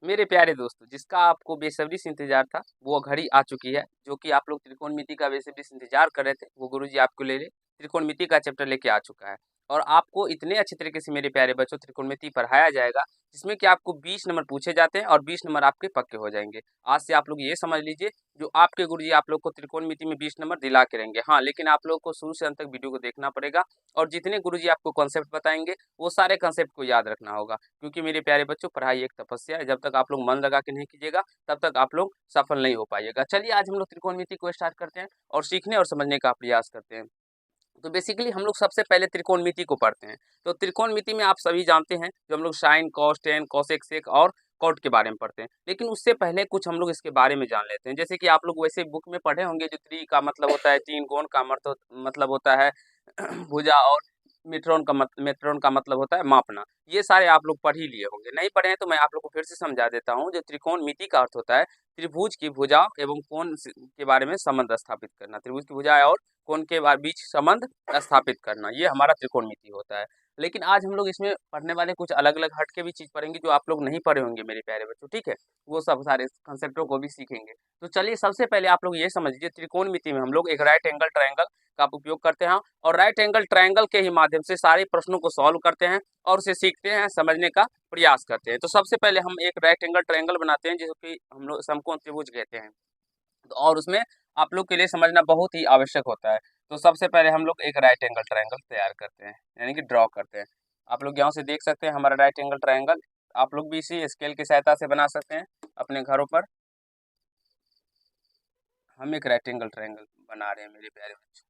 मेरे प्यारे दोस्तों, जिसका आपको बेसब्री से इंतजार था वो घड़ी आ चुकी है। जो कि आप लोग त्रिकोणमिति का बेसब्री से इंतजार कर रहे थे, वो गुरुजी आपको ले त्रिकोणमिति का चैप्टर लेके आ चुका है। और आपको इतने अच्छे तरीके से मेरे प्यारे बच्चों त्रिकोणमिति पढ़ाया जाएगा, जिसमें कि आपको 20 नंबर पूछे जाते हैं और 20 नंबर आपके पक्के हो जाएंगे। आज से आप लोग ये समझ लीजिए, जो आपके गुरुजी आप लोग को त्रिकोणमिति में 20 नंबर दिला के रहेंगे। हाँ, लेकिन आप लोग को शुरू से अंत तक वीडियो को देखना पड़ेगा, और जितने गुरुजी आपको कॉन्सेप्ट बताएंगे वो सारे कॉन्सेप्ट को याद रखना होगा। क्योंकि मेरे प्यारे बच्चों, पढ़ाई एक तपस्या है, जब तक आप लोग मन लगा के नहीं कीजिएगा तब तक आप लोग सफल नहीं हो पाइएगा। चलिए आज हम लोग त्रिकोणमिति को स्टार्ट करते हैं और सीखने और समझने का प्रयास करते हैं। तो बेसिकली हम लोग सबसे पहले त्रिकोणमिति को पढ़ते हैं। तो त्रिकोणमिति में आप सभी जानते हैं, जो हम लोग साइन, कॉस, टेन, कोसेक, सेक और कॉट के बारे में पढ़ते हैं। लेकिन उससे पहले कुछ हम लोग इसके बारे में जान लेते हैं। जैसे कि आप लोग वैसे बुक में पढ़े होंगे, जो त्रि का मतलब होता है तीन, कोण का मतलब होता है भुजा, और मेट्रोन का मतलब होता है मापना। ये सारे आप लोग पढ़ ही लिए होंगे। नहीं पढ़े हैं तो मैं आप लोग को फिर से समझा देता हूँ। जो त्रिकोणमिति का अर्थ होता है त्रिभुज की भुजा एवं कोण के बारे में संबंध स्थापित करना। त्रिभुज की भुजा और कोण के बीच संबंध स्थापित करना, ये हमारा त्रिकोणमिति होता है। लेकिन आज हम लोग इसमें पढ़ने वाले कुछ अलग अलग हट के भी चीज पढ़ेंगे, जो आप लोग नहीं पढ़े होंगे मेरे प्यारे बच्चों, ठीक है। वो सब सारे कंसेप्टों को भी सीखेंगे। तो चलिए सबसे पहले आप लोग ये समझ लीजिए, त्रिकोणमिति में हम लोग एक राइट एंगल ट्रायंगल का उपयोग करते हैं, और राइट एंगल ट्रायंगल के ही माध्यम से सारे प्रश्नों को सॉल्व करते हैं और उसे सीखते हैं, समझने का प्रयास करते हैं। तो सबसे पहले हम एक राइट एंगल ट्रायंगल बनाते हैं, जिसको कि हम लोग समकोण त्रिभुज कहते हैं। तो और उसमें आप लोग के लिए समझना बहुत ही आवश्यक होता है। तो सबसे पहले हम लोग एक राइट एंगल ट्रायंगल तैयार करते हैं, यानी कि ड्रॉ करते हैं। आप लोग यहाँ से देख सकते हैं हमारा राइट एंगल ट्रायंगल। आप लोग भी इसी स्केल की सहायता से बना सकते हैं अपने घरों पर। हम एक राइट एंगल ट्रायंगल बना रहे हैं मेरे प्यारे बच्चों।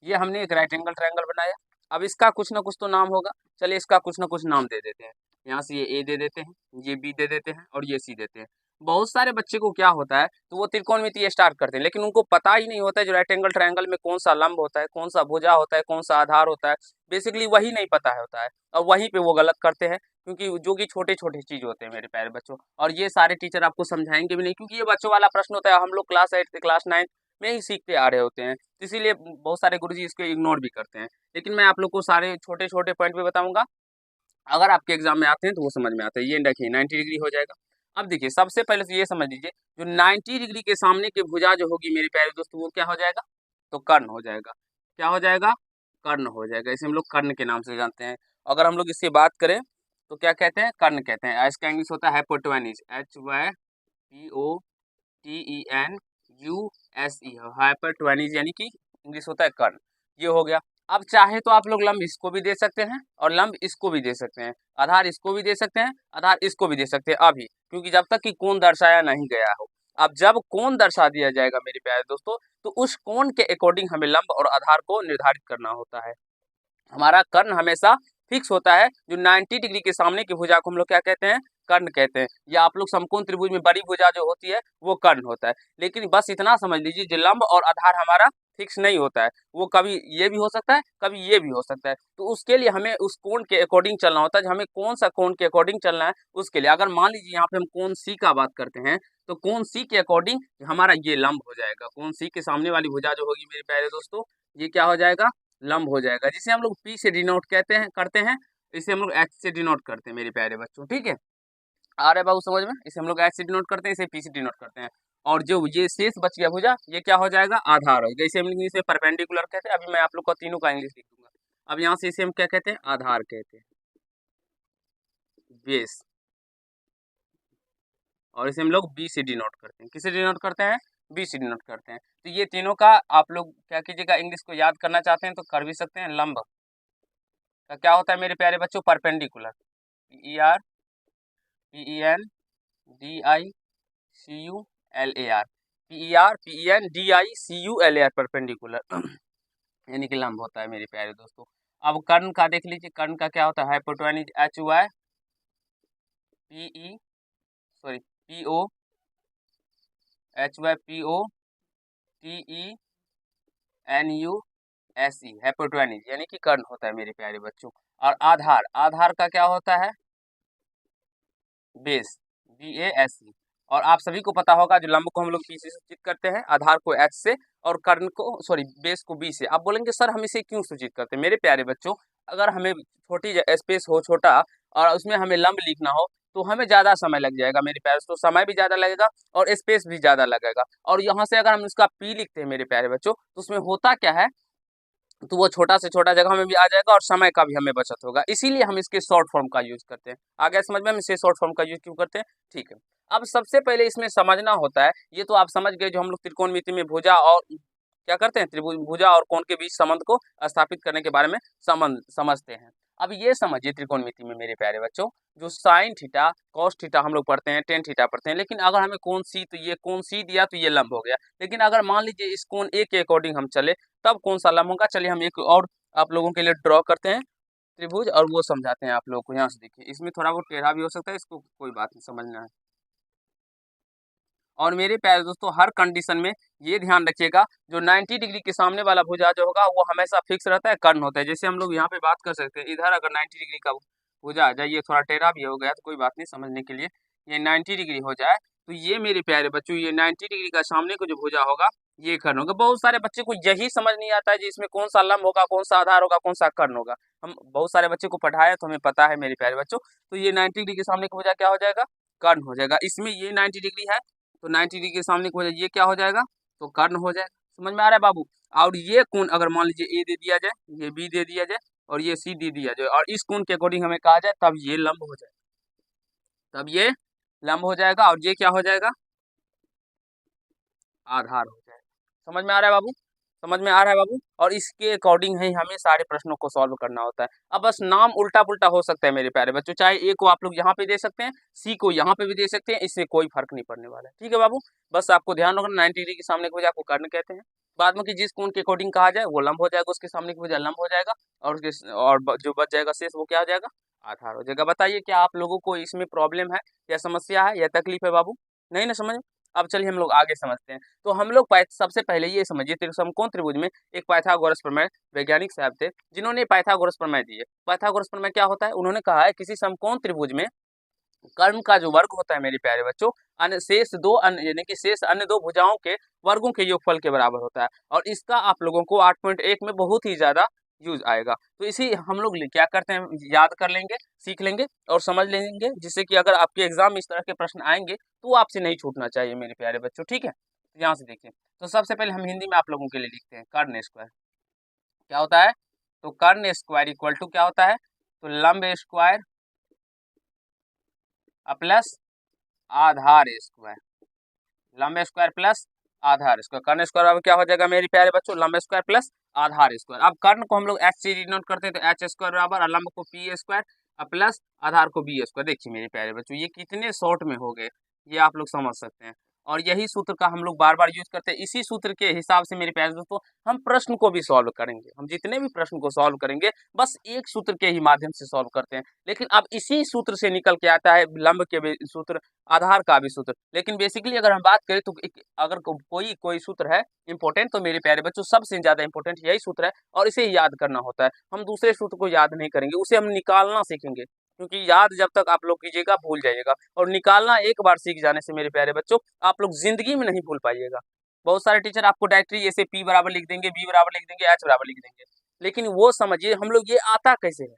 ये हमने एक राइट एंगल ट्रायंगल बनाया। अब इसका कुछ ना कुछ तो नाम होगा। चलिए इसका कुछ ना कुछ नाम दे देते हैं। यहाँ से ये ए दे देते हैं, ये बी दे देते हैं और ये सी देते हैं। बहुत सारे बच्चे को क्या होता है, तो वो त्रिकोणमिति स्टार्ट करते हैं, लेकिन उनको पता ही नहीं होता है जो राइट एंगल ट्रायंगल में कौन सा लंब होता है, कौन सा भुजा होता है, कौन सा आधार होता है। बेसिकली वही नहीं पता होता है, और वहीं पे वो गलत करते हैं। क्योंकि जो कि छोटे छोटे चीज होते हैं मेरे प्यारे बच्चों, और ये सारे टीचर आपको समझाएंगे भी नहीं, क्योंकि ये बच्चों वाला प्रश्न होता है। हम लोग क्लास 8 क्लास 9 में ही सीखते आ रहे होते हैं, इसीलिए बहुत सारे गुरुजी इसको इग्नोर भी करते हैं। लेकिन मैं आप लोग को सारे छोटे छोटे पॉइंट पे बताऊंगा, अगर आपके एग्जाम में आते हैं तो वो समझ में आता है। ये देखिए 90 डिग्री हो जाएगा। अब देखिए सबसे पहले तो ये समझ लीजिए, जो 90 डिग्री के सामने की भुजा जो होगी मेरे प्यारे दोस्तों, वो क्या हो जाएगा, तो कर्ण हो जाएगा। क्या हो जाएगा, कर्ण हो जाएगा। इसे हम लोग कर्ण के नाम से जानते हैं। अगर हम लोग इससे बात करें तो क्या कहते हैं, कर्ण कहते हैं। इसका इंग्लिश होता है हाइपोटेन्यूज, HYPOTENUSE, हाइपोटेन्यूज, यानी कि इंग्लिश होता है कर्ण। ये हो गया। अब चाहे तो आप लोग लंब इसको भी दे सकते हैं और लंब इसको भी दे सकते हैं, आधार इसको भी दे सकते हैं, आधार इसको भी दे सकते हैं। अभी क्योंकि जब तक कि कोण दर्शाया नहीं गया हो। अब जब कोण दर्शा दिया जाएगा मेरे प्यारे दोस्तों, तो उस कोण के अकॉर्डिंग हमें लंब और आधार को निर्धारित करना होता है। हमारा कर्ण हमेशा फिक्स होता है। जो 90 डिग्री के सामने की भुजा को हम लोग क्या कहते हैं, कर्ण कहते हैं। या आप लोग समकोण त्रिभुज में बड़ी भुजा जो होती है वो कर्ण होता है। लेकिन बस इतना समझ लीजिए, जो लंब और आधार हमारा फिक्स नहीं होता है, वो कभी ये भी हो सकता है, कभी ये भी हो सकता है। तो उसके लिए हमें उस कोण के अकॉर्डिंग चलना होता है, जो हमें कौन सा कोण के अकॉर्डिंग चलना है उसके लिए। अगर मान लीजिए यहाँ पे हम कोण सी का बात करते हैं, तो कोण सी के अकॉर्डिंग हमारा ये लंब हो जाएगा। कोण सी के सामने वाली भुजा जो होगी मेरे प्यारे दोस्तों, ये क्या हो जाएगा, लंब हो जाएगा। जिसे हम लोग पी से डिनोट कहते हैं करते हैं, इसे हम लोग एच से डिनोट करते हैं मेरे प्यारे बच्चों, ठीक है। आ रहा है बाबू समझ में, इसे हम लोग एच से डिनोट करते हैं, इसे पी से डिनोट करते हैं। और जो ये शेष बच गया भुजा, ये क्या हो जाएगा, आधार हो जाएगा। इसे हम लोग इसे परपेंडिकुलर कहते हैं। अभी मैं आप लोग को तीनों का इंग्लिश लिख दूंगा। अब यहाँ से इसे हम क्या कहते हैं, आधार कहते हैं, बेस। और इसे हम लोग बी से डिनोट करते हैं। किसे डिनोट करते हैं, बी से डिनोट करते हैं। तो ये तीनों का आप लोग क्या कीजिएगा, इंग्लिश को याद करना चाहते हैं तो कर भी सकते हैं। लंब का क्या होता है मेरे प्यारे बच्चों, परपेंडिकुलर, PERPENDICULAR, परपेंडिकुलर यानी कि लंब होता है मेरे प्यारे दोस्तों। अब कर्ण का देख लीजिए, कर्ण का क्या होता है, हाइपोटेन्यूज, POTENUSE, हाइपोटेन्यूज यानी कि कर्ण होता है मेरे प्यारे बच्चों। और आधार, आधार का क्या होता है, बेस, BASE। और आप सभी को पता होगा, जो लंब को हम लोग पी से सूचित करते हैं, आधार को एच से, और कर्ण को बेस को बी से। आप बोलेंगे सर हम इसे क्यों सूचित करते हैं, मेरे प्यारे बच्चों, अगर हमें छोटी स्पेस हो, छोटा, और उसमें हमें लंब लिखना हो, तो हमें ज़्यादा समय लग जाएगा मेरे प्यारे, तो समय भी ज़्यादा लगेगा और स्पेस भी ज़्यादा लगेगा। और यहाँ से अगर हम इसका पी लिखते हैं मेरे प्यारे बच्चों, तो उसमें होता क्या है, तो वो छोटा से छोटा जगह में भी आ जाएगा और समय का भी हमें बचत होगा, इसीलिए हम इसके शॉर्ट फॉर्म का यूज करते हैं। आ गया समझ में हम इसे शॉर्ट फॉर्म का यूज क्यों करते हैं? ठीक है। अब सबसे पहले इसमें समझना होता है, ये तो आप समझ गए, जो हम लोग त्रिकोणमिति में भुजा और क्या करते हैं, त्रिभुज भुजा और कोण के बीच संबंध को स्थापित करने के बारे में समझते हैं। अब ये समझिए त्रिकोणमिति में मेरे प्यारे बच्चों, जो साइन थीटा कॉस थीटा हम लोग पढ़ते हैं, टेन थीटा पढ़ते हैं, लेकिन अगर हमें कोण सी, तो ये कोण सी दिया तो ये लंब हो गया। लेकिन अगर मान लीजिए इस कोण ए के अकॉर्डिंग हम चले, तब कौन सा लंब होगा? चलिए हम एक और आप लोगों के लिए ड्रॉ करते हैं त्रिभुज, और वो समझाते हैं आप लोगों को। यहाँ से देखिए, इसमें थोड़ा बहुत टेढ़ा भी हो सकता है, इसको कोई बात नहीं, समझना है। और मेरे प्यारे दोस्तों, हर कंडीशन में ये ध्यान रखिएगा, जो 90 डिग्री के सामने वाला भुजा जो होगा वो हमेशा फिक्स रहता है, कर्ण होता है। जैसे हम लोग यहाँ पे बात कर सकते हैं, इधर अगर 90 डिग्री का भुजा आ जाए, ये थोड़ा टेढ़ा भी हो गया तो कोई बात नहीं, समझने के लिए, ये 90 डिग्री हो जाए, तो ये मेरे प्यारे बच्चों, ये 90 डिग्री का सामने को जो भुजा होगा ये कर्ण होगा। बहुत सारे बच्चे को यही समझ नहीं आता है जी, इसमें कौन सा लंब होगा, कौन सा आधार होगा, कौन सा कर्ण होगा। हम बहुत सारे बच्चे को पढ़ाया तो हमें पता है मेरे प्यारे बच्चों। तो ये 90 डिग्री के सामने का भुजा क्या हो जाएगा? कर्ण हो जाएगा। इसमें ये 90 डिग्री है, तो 90 डिग्री के सामने को ये क्या हो जाएगा? तो कर्ण हो जाएगा। समझ में आ रहा है बाबू? और ये कोण अगर मान लीजिए ए दे दिया जाए, ये बी दे दिया जाए और ये सी दे दिया जाए, और इस कोण के अकॉर्डिंग हमें कहा जाए, तब ये लंब हो जाएगा, तब ये लंब हो जाएगा, और ये क्या हो जाएगा? आधार हो जाएगा। समझ में आ रहा है बाबू? समझ में आ रहा है बाबू? और इसके अकॉर्डिंग ही हमें सारे प्रश्नों को सॉल्व करना होता है। अब बस नाम उल्टा पुल्टा हो सकता है मेरे प्यारे बच्चों, चाहे ए को आप लोग यहाँ पे दे सकते हैं, सी को यहाँ पे भी दे सकते हैं, इससे कोई फर्क नहीं पड़ने वाला है। ठीक है बाबू? बस आपको ध्यान रखना, 90 डिग्री के सामने की वजह आपको कर्ण कहते हैं। बाद में कि जिस कोण के अकॉर्डिंग कहा जाए वो लंब हो जाएगा, उसके सामने की वजह लंब हो जाएगा, और जो बच जाएगा शेष वो क्या हो जाएगा? आधार हो जाएगा। बताइए क्या आप लोगों को इसमें प्रॉब्लम है, या समस्या है, या तकलीफ है बाबू? नहीं ना समझ? अब चलिए हम लोग आगे समझते हैं। तो हम लोग सबसे पहले ये समझिए, समकोण त्रिभुज में एक पाइथागोरस प्रमेय वैज्ञानिक साहब थे, जिन्होंने पाइथागोरस प्रमेय दिए। पाइथागोरस प्रमेय क्या होता है? उन्होंने कहा है किसी समकोण त्रिभुज में कर्ण का जो वर्ग होता है मेरे प्यारे बच्चों, अन्य शेष दो अन्य यानी कि शेष अन्य दो भुजाओं के वर्गों के योगफल के बराबर होता है। और इसका आप लोगों को 8.1 में बहुत ही ज्यादा यूज आएगा। तो इसी हम लोग क्या करते हैं, याद कर लेंगे, सीख लेंगे और समझ लेंगे, जिससे कि अगर आपके एग्जाम में इस तरह के प्रश्न आएंगे तो वो आपसे नहीं छूटना चाहिए मेरे प्यारे बच्चों। ठीक है, तो यहाँ से देखिए, तो सबसे पहले हम हिंदी में आप लोगों के लिए लिखते हैं, कर्ण स्क्वायर क्या होता है? तो कर्ण स्क्वायर इक्वल टू क्या होता है? तो लंब स्क्वायर प्लस आधार स्क्वायर, लंब स्क्वायर प्लस आधार स्क्वायर। कर्ण स्क्वायर अब क्या हो जाएगा मेरे प्यारे बच्चों? लंब स्क्वायर प्लस आधार स्क्वायर। अब कर्ण को हम लोग एच से डिनोट करते हैं, तो एच स्क्वायर बराबर, और लंब को पी स्क्वायर प्लस आधार को बी स्क्वायर। देखिए मेरे प्यारे बच्चों, ये कितने शॉर्ट में हो गए, ये आप लोग समझ सकते हैं। और यही सूत्र का हम लोग बार बार यूज करते हैं। इसी सूत्र के हिसाब से मेरे प्यारे दोस्तों हम प्रश्न को भी सॉल्व करेंगे। हम जितने भी प्रश्न को सॉल्व करेंगे बस एक सूत्र के ही माध्यम से सॉल्व करते हैं। लेकिन अब इसी सूत्र से निकल के आता है लंब के भी सूत्र, आधार का भी सूत्र। लेकिन बेसिकली अगर हम बात करें तो अगर कोई सूत्र है इंपॉर्टेंट, तो मेरे प्यारे बच्चों सबसे ज्यादा इंपॉर्टेंट यही सूत्र है, और इसे याद करना होता है। हम दूसरे सूत्र को याद नहीं करेंगे, उसे हम निकालना सीखेंगे, क्योंकि याद जब तक आप लोग कीजिएगा भूल जाइएगा, और निकालना एक बार सीख जाने से मेरे प्यारे बच्चों आप लोग जिंदगी में नहीं भूल पाइएगा। बहुत सारे टीचर आपको डायरेक्टली ऐसे पी बराबर लिख देंगे, बी बराबर लिख देंगे, एच बराबर लिख देंगे, लेकिन वो समझिए हम लोग ये आता कैसे है,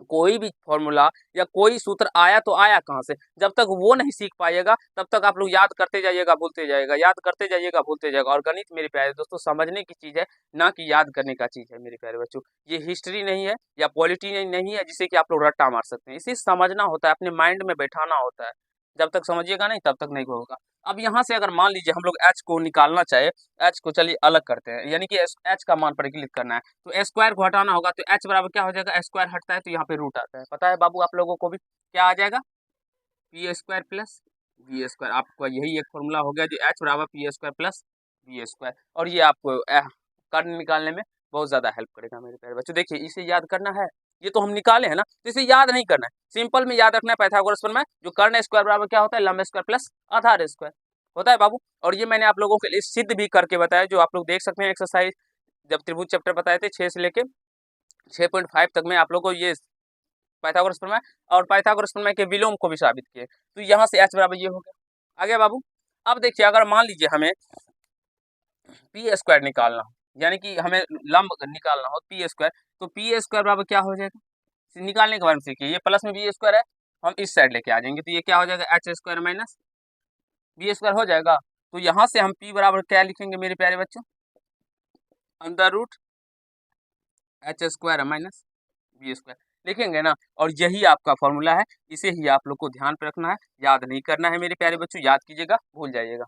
कोई भी फॉर्मूला या कोई सूत्र आया तो आया कहाँ से, जब तक वो नहीं सीख पाइएगा तब तक आप लोग याद करते जाइएगा भूलते जाइएगा, याद करते जाइएगा भूलते जाइएगा। और गणित मेरे प्यारे दोस्तों समझने की चीज है, ना कि याद करने का चीज है मेरे प्यारे बच्चों। ये हिस्ट्री नहीं है या पॉलिटी नहीं है जिसे कि आप लोग रट्टा मार सकते हैं। इसे समझना होता है, अपने माइंड में बैठाना होता है। जब तक समझिएगा नहीं तब तक नहीं होगा। अब यहाँ से अगर मान लीजिए हम लोग एच को निकालना चाहे, एच को चलिए अलग करते हैं, यानी कि एच का मान परिकलित करना है, तो स्क्वायर को हटाना होगा, तो एच बराबर क्या हो जाएगा? स्क्वायर हटता है तो यहाँ पे रूट आता है। पता है बाबू आप लोगों को भी क्या आ जाएगा? P square plus B square. आपका यही एक फॉर्मूला हो गया, जो एच बराबर P square plus B square. और ये आपको कर्ण निकालने में बहुत ज्यादा हेल्प करेगा मेरे प्यारे बच्चों। देखिए इसे याद करना है, ये तो हम निकाले हैं ना, तो इसे याद नहीं करना है, सिंपल में याद रखना है पाइथागोरस प्रमेय, जो कर्ण स्क्वायर बराबर क्या होता है? लंब स्क्वायर प्लस आधार स्क्वायर होता है बाबू। और ये मैंने आप लोगों के लिए सिद्ध भी करके बताया, जो आप लोग देख सकते हैं एक्सरसाइज, जब त्रिभुज चैप्टर बताए थे 6 से लेके 6.5 तक में आप लोगों को ये पाइथागोरस प्रमेय और पाइथागोरस प्रमेय के विलोम को भी साबित किए। तो यहाँ से एच बराबर ये हो गया। आ गया बाबू? अब देखिए अगर मान लीजिए हमें पी स्क्वायर निकालना हो, यानी कि हमें लंब निकालना हो पी स्क्वायर, तो पी स्क्वायर बराबर क्या हो जाएगा? निकालने के बारे में सीखिए। ये प्लस में बी स्क्वायर है, हम इस साइड लेके आ जाएंगे, तो ये क्या हो जाएगा H square minus B square हो जाएगा। तो यहाँ से हम पी बराबर क्या लिखेंगे मेरे प्यारे बच्चों, under root H square minus B square लिखेंगे ना। और यही आपका फॉर्मूला है, इसे ही आप लोग को ध्यान पे रखना है, याद नहीं करना है मेरे प्यारे बच्चों। याद कीजिएगा भूल जाइएगा,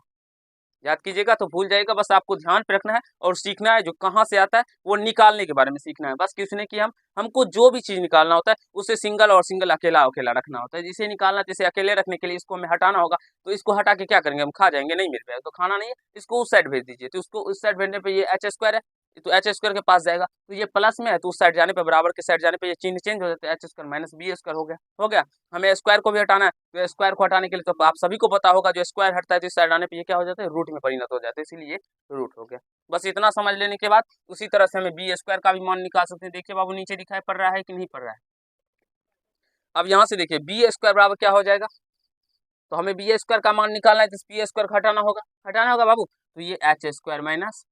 याद कीजिएगा तो भूल जाएगा। बस आपको ध्यान पे रखना है और सीखना है, जो कहाँ से आता है वो निकालने के बारे में सीखना है। बस किसने कि हमको जो भी चीज निकालना होता है उसे सिंगल और सिंगल अकेला अकेला रखना होता है। जिसे निकालना, जैसे अकेले रखने के लिए इसको हमें हटाना होगा, तो इसको हटा के क्या करेंगे, हम खा जाएंगे, नहीं मिल पाएगा, तो खाना नहीं है, इसको उस साइड भेज दीजिए। तो उसको उस साइड भेजने पर ये एच स्क्वायर है, तो एच स्क्वायर के पास जाएगा, तो ये प्लस में है, तो उस साइड जाने पर, बराबर के साइड जाने पर ये चिन्ह चेंज हो जाता है, H square minus B square हो गया। हमें स्क्वायर को भी हटाना है, तो स्क्वायर को हटाने के लिए तो आप सभी को पता होगा, जो स्क्वायर हटता है तो इस साइड आने पे ये क्या हो जाता है, रूट में परिणत हो जाता है, इसीलिए रूट हो गया। बस इतना समझ लेने के बाद उसी तरह से हमें बी स्क्वायर का भी मान निकाल सकते हैं। देखिए बाबू नीचे दिखाई पड़ रहा है कि नहीं पड़ रहा है। अब यहाँ से देखिए बी स्क्वायर बराबर क्या हो जाएगा, तो हमें बी स्क्वायर का मान निकालना है, तो बी स्क्वायर हटाना होगा बाबू, तो ये H square minus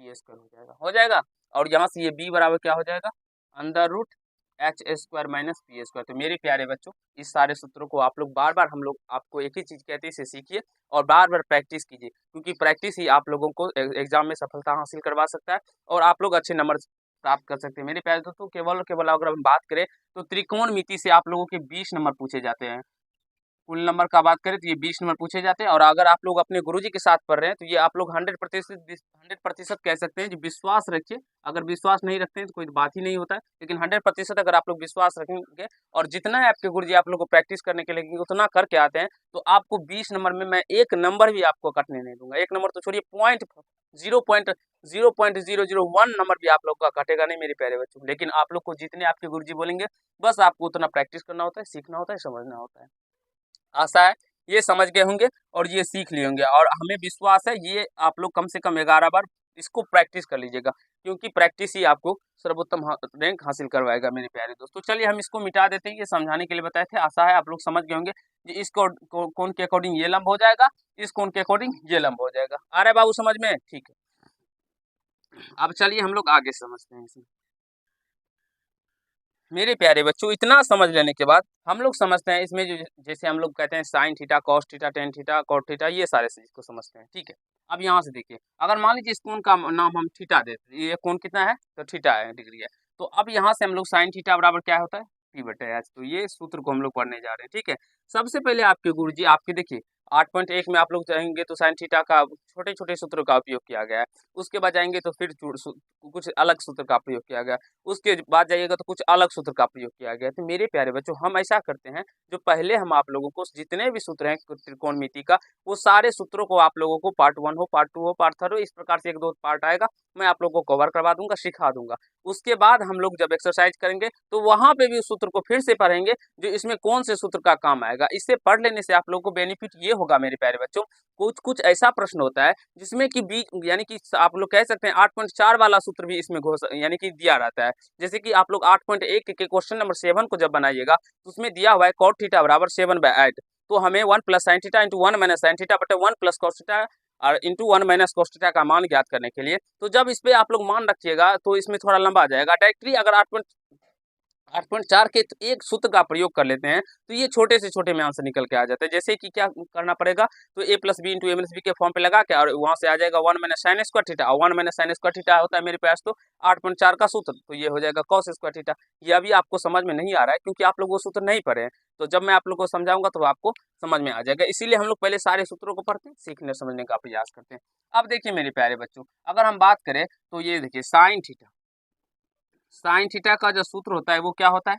B square हो जाएगा। और यहाँ से ये बी बराबर क्या हो जाएगा, under root H square minus B square. तो मेरे प्यारे बच्चों, इस सारे सूत्रों को आप लोग बार बार, हम लोग आपको एक ही चीज कहते हैं, इसे सीखिए और बार बार प्रैक्टिस कीजिए, क्योंकि प्रैक्टिस ही आप लोगों को एग्जाम में सफलता हासिल करवा सकता है और आप लोग अच्छे नंबर प्राप्त कर सकते हैं। मेरे प्यारे दोस्तों, केवल और केवल अगर हम बात करें तो त्रिकोणमिति से आप लोगों के 20 नंबर पूछे जाते हैं। कुल नंबर का बात करें तो ये 20 नंबर पूछे जाते हैं। और अगर आप लोग अपने गुरुजी के साथ पढ़ रहे हैं तो ये आप लोग 100% कह सकते हैं, जो विश्वास रखिए। अगर विश्वास नहीं रखते हैं तो कोई बात ही नहीं होता है, लेकिन 100% अगर आप लोग विश्वास रखेंगे और जितना है आपके गुरुजी आप लोग को प्रैक्टिस करने के लिए उतना करके आते हैं, तो आपको 20 नंबर में मैं एक नंबर भी आपको कटने नहीं दूंगा। एक नंबर तो छोड़िए, 0.001 नंबर भी आप लोग का कटेगा नहीं मेरे प्यारे बच्चों। लेकिन आप लोग को जितने आपके गुरुजी बोलेंगे, बस आपको उतना प्रैक्टिस करना होता है, सीखना होता है, समझना होता है। आशा है ये समझ गए होंगे और ये सीख लिए होंगे, और हमें विश्वास है ये आप लोग कम से कम 11 बार इसको प्रैक्टिस कर लीजिएगा, क्योंकि प्रैक्टिस ही आपको सर्वोत्तम रैंक हासिल करवाएगा मेरे प्यारे दोस्तों। चलिए हम इसको मिटा देते हैं, ये समझाने के लिए बताए थे। आशा है आप लोग समझ गए होंगे कि इस कोण के अकॉर्डिंग ये लंब हो जाएगा, इस कोण के अकॉर्डिंग ये लंब हो जाएगा। आ रहा है बाबू समझ में? ठीक है, अब चलिए हम लोग आगे समझते हैं इसमें। मेरे प्यारे बच्चों, इतना समझ लेने के बाद हम लोग समझते हैं इसमें, जो जैसे हम लोग कहते हैं sine theta, cos theta, tan theta, cot theta, ये सारे चीज को समझते हैं। ठीक है, अब यहाँ से देखिए, अगर मान लीजिए इस कोण का नाम हम थीटा देते हैं, ये कोण कितना है, तो थीटा है, डिग्री है। तो अब यहाँ से हम लोग साइन थीटा बराबर क्या होता है, पी बटे एच। तो ये सूत्र को हम लोग पढ़ने जा रहे हैं। ठीक है, सबसे पहले आपके गुरुजी आपके देखिए 8.1 में आप लोग जाएंगे तो साइन थीटा का छोटे छोटे सूत्रों का उपयोग किया गया है। उसके बाद जाएंगे तो फिर कुछ अलग सूत्र का प्रयोग किया गया। उसके बाद जाइएगा तो कुछ अलग सूत्र का प्रयोग किया गया। तो मेरे प्यारे बच्चों, हम ऐसा करते हैं, जो पहले हम आप लोगों को जितने भी सूत्र हैं त्रिकोणमिति का, वो सारे सूत्रों को आप लोगों को पार्ट 1 हो, पार्ट 2 हो, पार्ट 3 हो, इस प्रकार से 1-2 पार्ट आएगा, मैं आप लोगों को कवर करवा दूंगा, सिखा दूंगा। उसके बाद हम लोग जब एक्सरसाइज करेंगे तो वहां पे भी उस सूत्र को फिर से पढ़ेंगे, जो इसमें कौन से सूत्र का काम आएगा। इससे पढ़ लेने से आप लोगों को बेनिफिट ये होगा मेरे प्यारे बच्चों, कुछ कुछ ऐसा प्रश्न होता है जिसमें कि यानी कि आप लोग कह सकते हैं 8.4 वाला सूत्र भी इसमें यानी कि दिया रहता है। जैसे कि आप लोग 8.1 के क्वेश्चन नंबर 7 को जब बनाइएगा तो उसमें दिया हुआ है cot थीटा बराबर 7/8। तो हमें 1 plus sine theta into 1 minus sine theta बटे 1 प्लस cos थीटा और इंटू 1 माइनस cos थीटा का मान ज्ञात करने के लिए, तो जब इस पे आप लोग मान रखिएगा तो इसमें थोड़ा लंबा आ जाएगा। डायरेक्टली अगर 8.4 के एक सूत्र का प्रयोग कर लेते हैं तो ये छोटे से छोटे में आंसर निकल के आ जाता है। जैसे कि क्या करना पड़ेगा, तो a plus B into A minus B के फॉर्म पे लगा के, और वहां से आ जाएगा 1 माइनस साइन स्क्वायर थीटा, और 1 माइनस साइन स्क्वायर थीटा होता है मेरे पास तो 8.4 का सूत्र, तो ये हो जाएगा cos स्क्वायर थीटा। ये अभी आपको समझ में नहीं आ रहा है क्योंकि आप लोग वो सूत्र नहीं पढ़े हैं, तो जब मैं आप लोग को समझाऊंगा तो आपको समझ में आ जाएगा। इसीलिए हम लोग पहले सारे सूत्रों को पढ़ते हैं, सीखने समझने का प्रयास करते हैं। अब देखिए मेरे प्यारे बच्चों, अगर हम बात करें तो ये देखिए साइन थीटा का जो सूत्र होता है वो क्या होता है,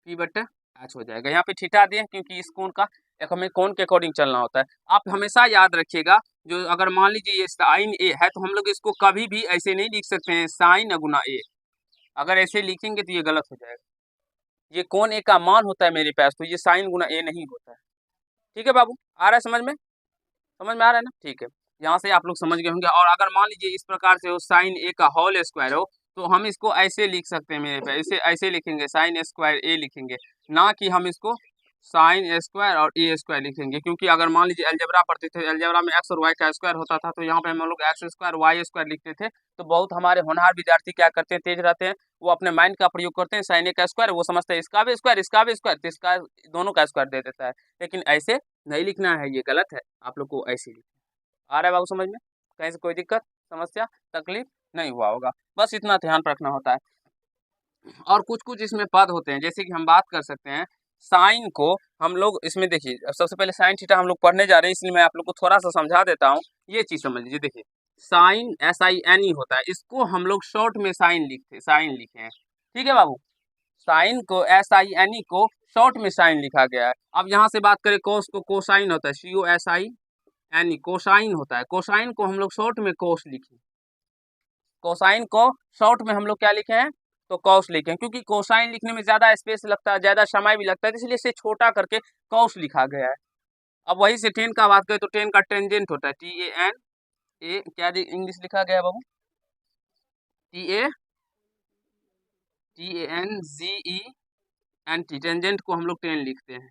पी बटे एच हो जाएगा। यहाँ पे थीटा दिए क्योंकि इस कोण का एक हमें कोण के अकॉर्डिंग चलना होता है। आप हमेशा याद रखिएगा, जो अगर मान लीजिए ये साइन ए है तो हम लोग इसको कभी भी ऐसे नहीं लिख सकते हैं साइन गुना ए। अगर ऐसे लिखेंगे तो ये गलत हो जाएगा। ये कोण ए का मान होता है मेरे पास, तो ये साइन गुना ए नहीं होता है। ठीक है बाबू, आ रहा है समझ में? समझ में आ रहा है ना? ठीक है, यहाँ से आप लोग समझ गए होंगे। और अगर मान लीजिए इस प्रकार से हो साइन ए का होल स्क्वायर हो, तो हम इसको ऐसे लिख सकते हैं मेरे पे, इसे ऐसे लिखेंगे साइन स्क्वायर ए लिखेंगे, ना कि हम इसको साइन स्क्वायर और ए स्क्वायर लिखेंगे, क्योंकि अगर मान लीजिए अलजेब्रा पढ़ते थे, अलजेब्रा में एक्स और वाई का स्क्वायर होता था, तो यहाँ पे हम लोग एक्स स्क्वायर वाई स्क्वायर लिखते थे। तो बहुत हमारे होनहार विद्यार्थी क्या करते हैं, तेज रहते हैं, वो अपने माइंड का प्रयोग करते हैं, साइन ए का स्क्वायर वो समझते हैं इसका भी स्क्वायर, इसका भी स्क्वायर, तो इसका दोनों का स्क्वायर दे देता है। लेकिन ऐसे नहीं लिखना है, ये गलत है, आप लोग को ऐसे लिखना। आ रहा है बाबू समझ में? कहीं से कोई दिक्कत, समस्या, तकलीफ नहीं हुआ होगा, बस इतना ध्यान रखना होता है। और कुछ कुछ इसमें पद होते हैं, जैसे कि हम बात कर सकते हैं साइन को हम लोग इसमें देखिए, सबसे पहले साइन थीटा हम लोग पढ़ने जा रहे हैं, इसलिए मैं आप लोग को थोड़ा सा समझा देता हूँ। ये चीज समझ लीजिए, देखिए साइन SIN होता है, इसको हम लोग शॉर्ट में साइन लिखे हैं, ठीक है बाबू। साइन को SIN को शॉर्ट में साइन लिखा गया है। अब यहाँ से बात करें कोस को, कोसाइन होता है COSIN, कोसाइन होता है, कोसाइन को हम लोग शॉर्ट में कोस लिखे, कोसाइन को शॉर्ट में हम लोग क्या लिखे हैं, तो कॉस लिखे हैं, क्योंकि कोसाइन लिखने में ज्यादा स्पेस लगता है, ज्यादा समय भी लगता है, तो इसलिए इसे छोटा करके कॉस लिखा गया है। अब वही से टेन का बात करें तो टेन का टेंजेंट होता है TAN, क्या इंग्लिश लिखा गया है बाबू, TANGENT, टेंजेंट को हम लोग टेन लिखते हैं।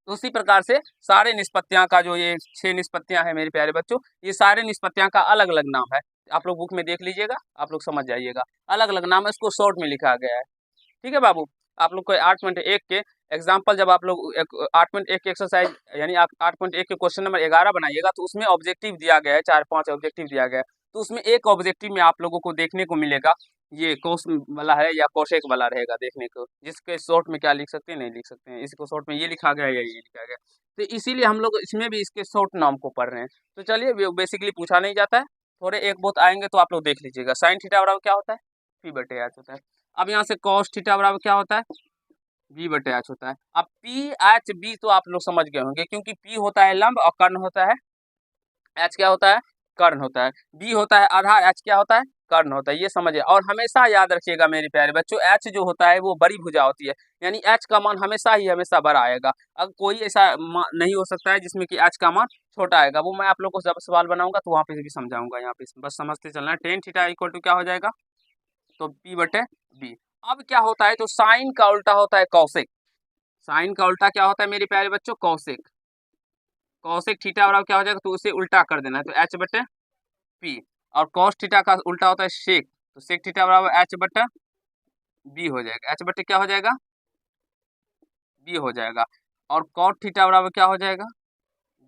तो उसी प्रकार से सारे निष्पत्तियां का जो ये 6 निष्पत्तियां हैं मेरे प्यारे बच्चों, ये सारे निष्पत्तियां का अलग अलग नाम है, आप लोग बुक में देख लीजिएगा, आप लोग समझ जाइएगा, अलग अलग नाम है, इसको शॉर्ट में लिखा गया है, ठीक है बाबू। आप लोग को 8.1 के एग्जाम्पल, जब आप लोग 8.1 के एक्सरसाइज यानी आप 8.1 के क्वेश्चन नंबर 11 बनाइएगा, तो उसमें ऑब्जेक्टिव दिया गया है, 4-5 ऑब्जेक्टिव दिया गया है, तो उसमें एक ऑब्जेक्टिव में आप लोगों को देखने को मिलेगा ये कोस वाला है या कोशेक वाला रहेगा देखने को, जिसके शॉर्ट में क्या लिख सकते हैं, नहीं लिख सकते हैं, इसको शॉर्ट में ये लिखा गया है या ये लिखा गया, तो इसीलिए हम लोग इसमें भी इसके शॉर्ट नाम को पढ़ रहे हैं। तो चलिए, बेसिकली पूछा नहीं जाता है, थोड़े एक बहुत आएंगे तो आप लोग देख लीजिएगा। साइन थीटा बराबर क्या होता है, P/H होता है। अब यहाँ से कॉस थीटा बराबर क्या होता है, B/H होता है। अब PHB तो आप लोग समझ गए होंगे, क्योंकि P होता है लंब और कर्ण होता है, H क्या होता है, कर्ण होता है, B होता है आधार, H क्या होता है, कर्ण होता है, ये समझिए। और हमेशा याद रखिएगा मेरे प्यारे बच्चों, H जो होता है वो बड़ी भुजा होती है, यानी H का मान हमेशा बड़ा आएगा। अब कोई ऐसा नहीं हो सकता है जिसमें कि H का मान छोटा आएगा, वो मैं आप लोग को जब सवाल बनाऊंगा तो वहाँ पे भी समझाऊंगा, यहाँ पे बस समझते चलना है। टेन थीटा इक्वल टू क्या हो जाएगा, तो P/B। अब क्या होता है, तो साइन का उल्टा होता है कौशिक, साइन का उल्टा क्या होता है मेरे प्यारे बच्चों, कौशिक, कौशिक थीटा बराबर क्या हो जाएगा, तो उसे उल्टा कर देना है, तो H/P। और कॉस थीटा का उल्टा होता है सेक, तो सेक थीटा बराबर H/B हो जाएगा, H/, क्या हो जाएगा, B हो जाएगा। और कॉट थीटा बराबर क्या हो जाएगा,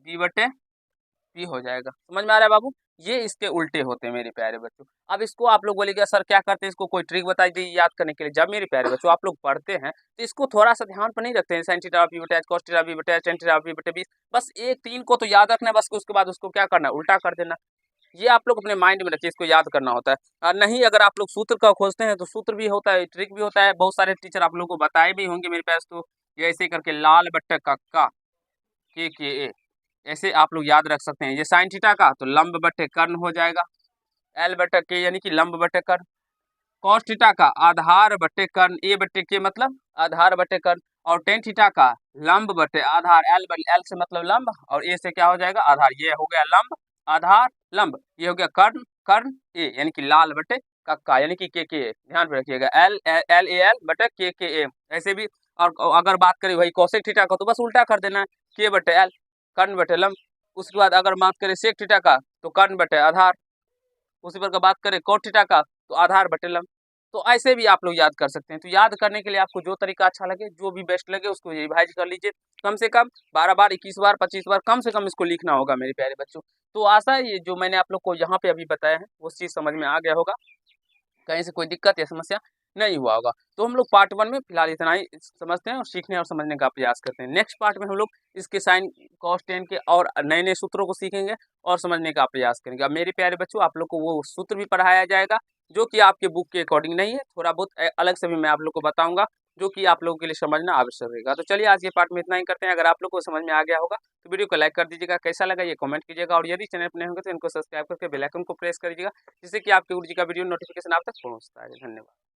B/P हो जाएगा। समझ में आ रहा है बाबू, ये इसके उल्टे होते हैं मेरे प्यारे बच्चों। अब इसको आप लोग बोलेंगे सर क्या करते हैं, इसको कोई ट्रिक बताई दीजिए याद करने के लिए। जब मेरे प्यारे बच्चों आप लोग पढ़ते हैं तो इसको थोड़ा सा ध्यान पर नहीं रखते हैं, sine theta P/H, cos theta P/H, tan theta P/B, बस एक 3 को तो याद रखना है, बस उसके बाद उसको क्या करना है, उल्टा कर देना। ये आप लोग अपने माइंड में रखिए, इसको याद करना होता है। और नहीं, अगर आप लोग सूत्र का खोजते हैं तो सूत्र भी होता है, ट्रिक भी होता है, बहुत सारे टीचर आप लोग को बताए भी होंगे मेरे पास। तो ये ऐसे करके लाल बट्टे कक्का KKA, ऐसे आप लोग याद रख सकते हैं। ये साइन थीटा का तो लंब बट्टे कर्ण हो जाएगा, L/K यानी कि लंब बट्टे कर्ण। कॉस थीटा का आधार बट्टे कर्ण, A/K मतलब आधार बट्टे कर्ण। और टेन थीटा का लंब बट्टे आधार, L से मतलब लंब, और A से क्या हो जाएगा, आधार। ये हो गया लंब आधार लंब, ये हो गया कर्ण कर्ण A, यानी कि लाल बटे कक्का, यानी कि KKA, ध्यान में रखिएगा, LAL बटे KKA। ऐसे भी, और अगर बात करें वही कोसेक थीटा का तो बस उल्टा कर देना है, K/L, कर्ण बटे लंब। उसके बाद अगर बात करें सेक थीटा का तो कर्ण बटे आधार, उसी पर बात करें कोट थीटा का तो आधार बटे लंब। तो ऐसे भी आप लोग याद कर सकते हैं। तो याद करने के लिए आपको जो तरीका अच्छा लगे, जो भी बेस्ट लगे, उसको रिवाइज कर लीजिए। कम से कम 12 बार, 21 बार, 25 बार कम से कम इसको लिखना होगा मेरे प्यारे बच्चों। तो आशा है ये जो मैंने आप लोग को यहाँ पे अभी बताया है वो चीज़ समझ में आ गया होगा, कहीं से कोई दिक्कत या समस्या नहीं हुआ होगा। तो हम लोग पार्ट 1 में फिलहाल इतना ही समझते हैं और सीखने और समझने का प्रयास करते हैं। नेक्स्ट पार्ट में हम लोग इसके साइन कॉस टेन के और नए नए सूत्रों को सीखेंगे और समझने का प्रयास करेंगे। अब मेरे प्यारे बच्चों, आप लोग को वो सूत्र भी पढ़ाया जाएगा जो कि आपके बुक के अकॉर्डिंग नहीं है, थोड़ा बहुत अलग से भी मैं आप लोग को बताऊंगा, जो कि आप लोगों के लिए समझना आवश्यक रहेगा। तो चलिए आज के पार्ट में इतना ही करते हैं। अगर आप लोग को समझ में आ गया होगा तो वीडियो को लाइक कर दीजिएगा, कैसा लगा ये कमेंट कीजिएगा, और यदि चैनल पर नए होंगे तो इनको सब्सक्राइब करके बेल आइकन को प्रेस कर दीजिएगा, जिससे कि आपके गुरुजी का वीडियो नोटिफिकेशन आप तक पहुंचता है। धन्यवाद।